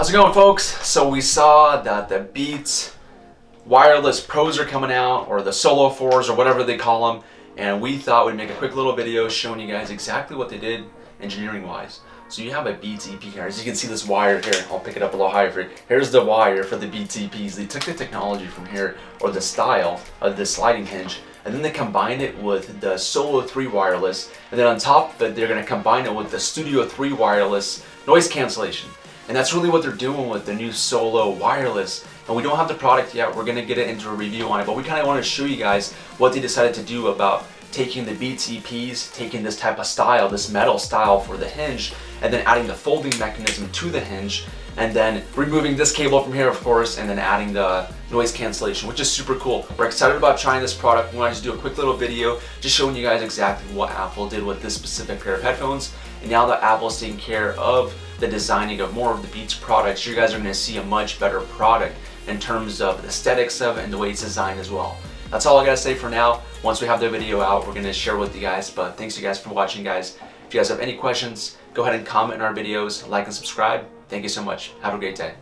How's it going, folks? So we saw that the Beats wireless pros are coming out, or the Solo 4s, or whatever they call them, and we thought we'd make a quick little video showing you guys exactly what they did engineering wise. So you have a Beats EP here. As you can see, this wire here, I'll pick it up a little higher for you. Here's the wire for the Beats EPs. They took the technology from here, or the style of the sliding hinge, and then they combined it with the Solo 3 wireless, and then on top of it, they're gonna combine it with the Studio 3 wireless noise cancellation. And that's really what they're doing with the new Solo wireless. And we don't have the product yet. We're gonna get it into a review on it, but we kind of want to show you guys what they decided to do about taking the Beats EPs, taking this type of style, this metal style for the hinge, and then adding the folding mechanism to the hinge, and then removing this cable from here, of course, and then adding the noise cancellation, which is super cool. We're excited about trying this product. We want to just do a quick little video just showing you guys exactly what Apple did with this specific pair of headphones. And now that Apple's taking care of the designing of more of the Beats products, you guys are going to see a much better product in terms of the aesthetics of it and the way it's designed as well. That's all I gotta say for now. Once we have the video out, we're gonna share with you guys, but thanks you guys for watching, guys. If you guys have any questions, go ahead and comment in our videos, like and subscribe. Thank you so much. Have a great day.